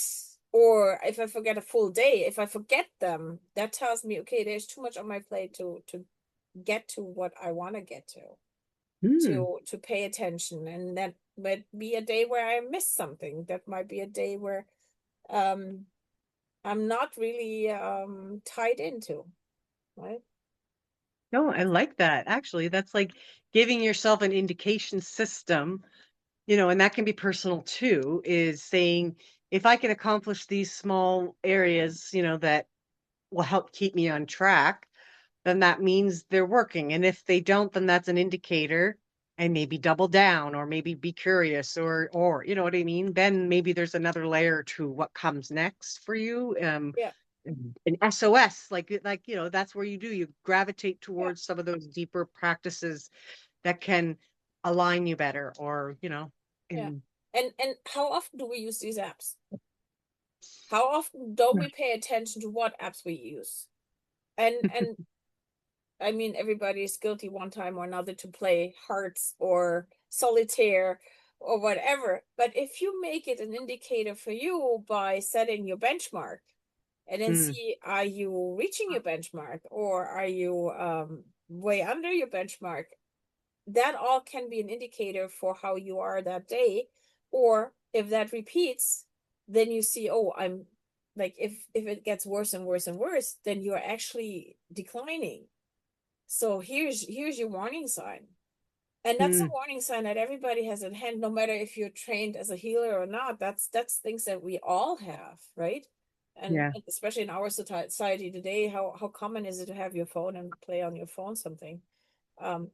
or if I forget a full day, if I forget them, that tells me, okay, there's too much on my plate to get to what I want to get Mm. to pay attention. And that might be a day where I miss something. That might be a day where um I'm not really tied into, right? No, I like that. Actually, that's like giving yourself an indication system, and that can be personal too, is saying, if I can accomplish these small areas, that will help keep me on track, then that means they're working. And if they don't, then that's an indicator, and maybe double down, or maybe be curious, or you know what I mean? Then maybe there's another layer to what comes next for you. Yeah, An SOS, that's where you gravitate yeah, towards some of those deeper practices that can align you better, or yeah. in And how often do we use these apps? How often don't we pay attention to what apps we use? And I mean, everybody is guilty one time or another to play hearts or solitaire or whatever. But if you make it an indicator for you by setting your benchmark and then Mm, see, are you reaching your benchmark or are you way under your benchmark? That all can be an indicator for how you are that day. Or if that repeats, then you see, oh, I'm like, if it gets worse and worse and worse, then you're actually declining. So here's your warning sign. And that's a mm, warning sign that everybody has at hand, no matter if you're trained as a healer or not. That's things that we all have, right? And yeah. especially in our society today, how common is it to have your phone and play on your phone something? Um,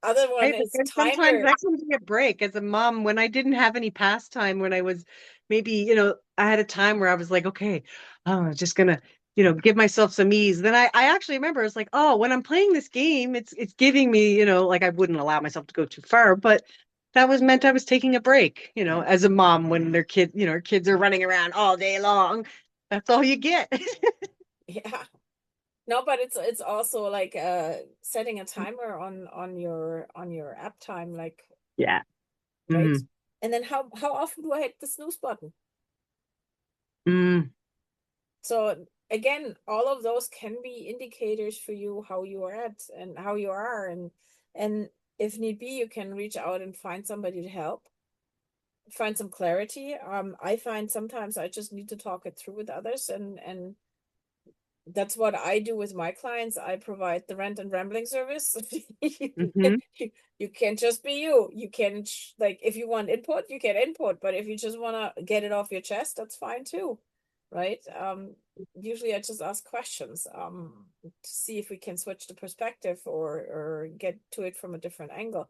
Other one Hey, but is then sometimes timer. that can be a break as a mom. When I didn't have any pastime, when I was maybe, I had a time where I was like, okay, I'm just gonna, give myself some ease. Then I actually remember it's like, oh, when I'm playing this game, it's giving me, like I wouldn't allow myself to go too far, but that was meant I was taking a break, as a mom when her kids are running around all day long. That's all you get. Yeah. No, but it's also like setting a timer on your app time, like, Yeah. right? Mm, And then how often do I hit the snooze button? mm, So again, all of those can be indicators for you how you are at and how you are, and if need be, you can reach out and find somebody to help, find some clarity. I find sometimes I just need to talk it through with others, and that's what I do with my clients. I provide the rant and rambling service. mm-hmm, You can't just be you. You can like if you want input, you get input, but if you just want to get it off your chest, that's fine too, right? Usually I just ask questions to see if we can switch the perspective or get to it from a different angle.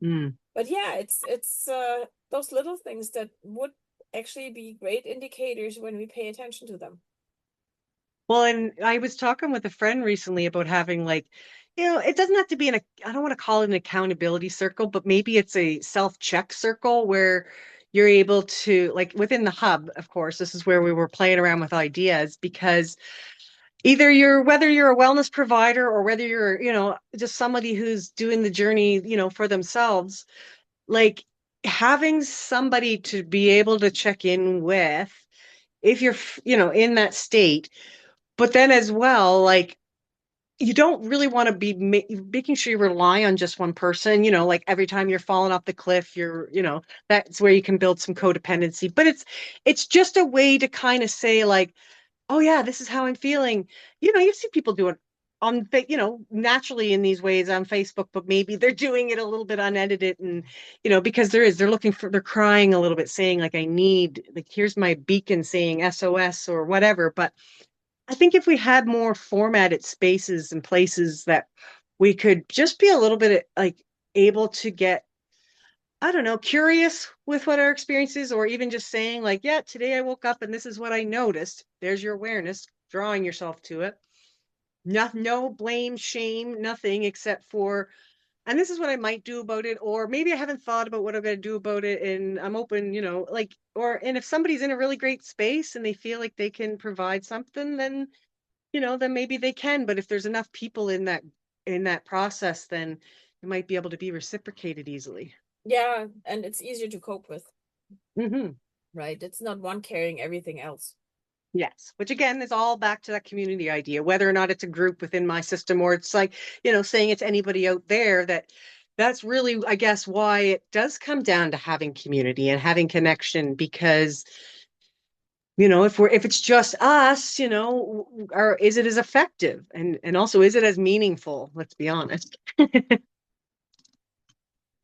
mm. But yeah, it's those little things that would actually be great indicators when we pay attention to them. Well, and I was talking with a friend recently about having like, it doesn't have to be I don't want to call it an accountability circle, but maybe it's a self-check circle where you're able to, like within the hub, of course, this is where we were playing around with ideas, because whether you're a wellness provider or whether you're, just somebody who's doing the journey, for themselves, like having somebody to be able to check in with if you're, in that state. But then as well, like you don't really want to be making sure you rely on just one person, like every time you're falling off the cliff, that's where you can build some codependency. But it's just a way to kind of say like, oh yeah, this is how I'm feeling. You see people do it naturally in these ways on Facebook, but maybe they're doing it a little bit unedited, and because they're crying a little bit, saying like, I need, like, here's my beacon saying SOS or whatever. But I think if we had more formatted spaces and places that we could just be a little bit like able to get I don't know, curious with what our experience is, or even just saying like, yeah, today I woke up and this is what I noticed. There's your awareness, drawing yourself to it. No blame, shame, nothing except for, and this is what I might do about it, or maybe I haven't thought about what I'm going to do about it, and I'm open, like, and if somebody's in a really great space and they feel like they can provide something, then, then maybe they can. But if there's enough people in that process, then it might be able to be reciprocated easily. Yeah, and it's easier to cope with. Mm-hmm. Right? It's not one carrying everything else. Yes, which again is all back to that community idea, whether or not it's a group within my system or it's like, saying it's anybody out there, that's really, I guess, why it does come down to having community and having connection, because, if it's just us, or is it as effective, and also is it as meaningful? Let's be honest.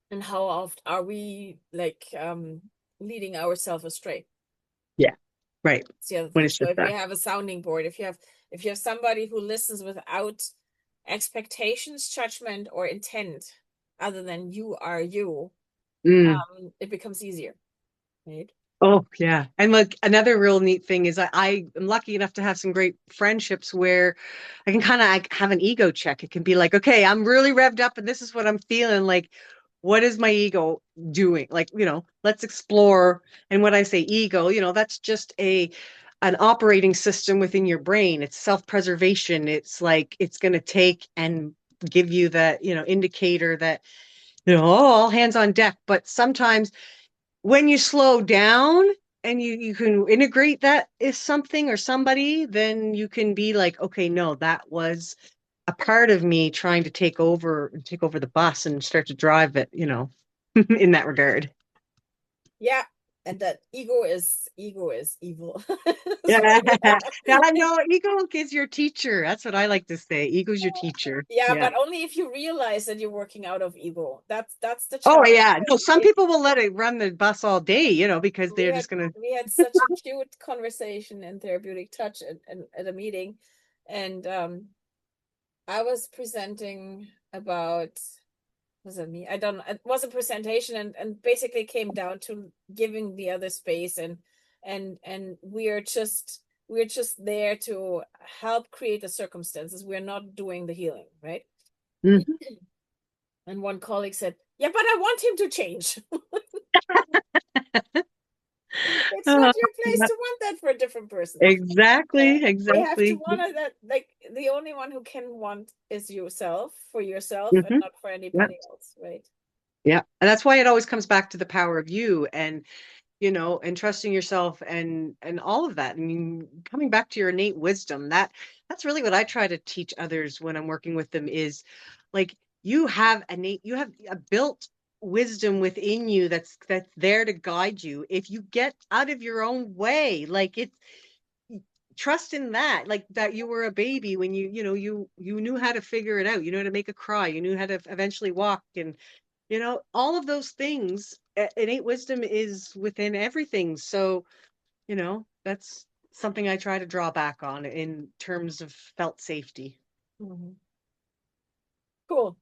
And how often are we like leading ourselves astray? Yeah. Right. It's the other When thing. it's So just if that. you have a sounding board, if you have somebody who listens without expectations, judgment, or intent, other than you are you, it becomes easier, right? Oh, yeah. And look, another real neat thing is I am lucky enough to have some great friendships where I can kind of have an ego check. It can be like, okay, I'm really revved up and this is what I'm feeling. Like, what is my ego doing? Like, let's explore. And when I say ego, that's just an operating system within your brain. It's self-preservation. It's like it's going to take and give you that, indicator that, oh, all hands on deck. But sometimes when you slow down and you can integrate that is something or somebody, then you can be like, okay, no, that was a part of me trying to take over the bus and start to drive it, in that regard. Yeah. And that ego is evil. Yeah. So, Yeah, no, ego is your teacher. That's what I like to say. Ego's your teacher. yeah, Yeah. but only if you realize that you're working out of ego. That's the Oh, challenge. yeah. No, some people will let it run the bus all day, because they're just going to. We had such a cute conversation in Therapeutic Touch at a meeting, and I was presenting about, was it me? I don't know. It was a presentation and basically came down to giving the other space, and we're just there to help create the circumstances. We're not doing the healing, right? Mhm. And one colleague said, "Yeah, but I want him to change." It's not your place to want that for a different person. Exactly. They have to Exactly. want that, like, the only one who can want is yourself, for yourself, and Mhm. not for Yeah. anybody else, right? Yeah. And that's why it always comes back to the power of you and, and trusting yourself and all of that. I mean, coming back to your innate wisdom, that's really what I try to teach others when I'm working with them is like you have a built wisdom within you that's there to guide you. If you get out of your own way, like it's trust in that, like that you were a baby when you knew how to figure it out, you know how to make a cry, you knew how to eventually walk, and all of those things. Innate wisdom is within everything. So that's something I try to draw back on in terms of felt safety. Cool.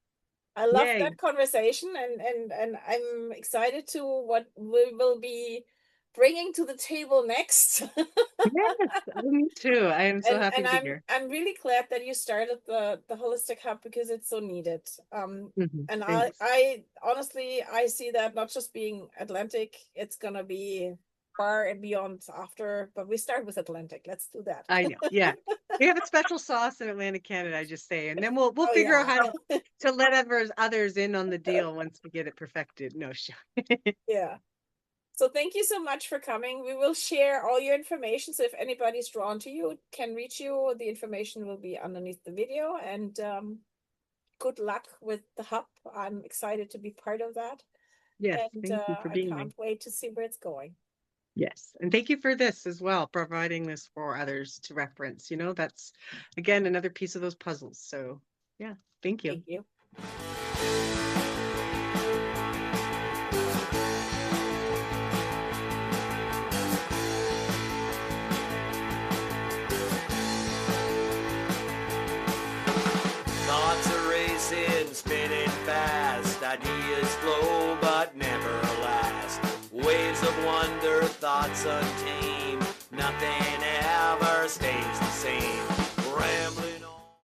I love Yay. that conversation, and I'm excited to what we will be bringing to the table next. Yes, me too. I am so happy And to be here. I'm really glad that you started the Holistic Hub, because it's so needed. And Thanks. I honestly, I see that not just being Atlantic, it's gonna be far and beyond after, but we start with Atlantic. Let's do that. I know. Yeah. We have a special sauce in Atlantic Canada, I just say, and then we'll Oh, figure out yeah. how to let others in on the deal once we get it perfected. No, sure. Yeah. So thank you so much for coming. We will share all your information. So if anybody's drawn to you, can reach you, the information will be underneath the video. And good luck with the hub. I'm excited to be part of that. Yes, And thank you for I being can't me. wait to see where it's going. Yes, and thank you for this as well, providing this for others to reference. That's again another piece of those puzzles. So yeah, thank you. Thank you. Thoughts are racing, spinning fast, ideas flow, but never stays the same.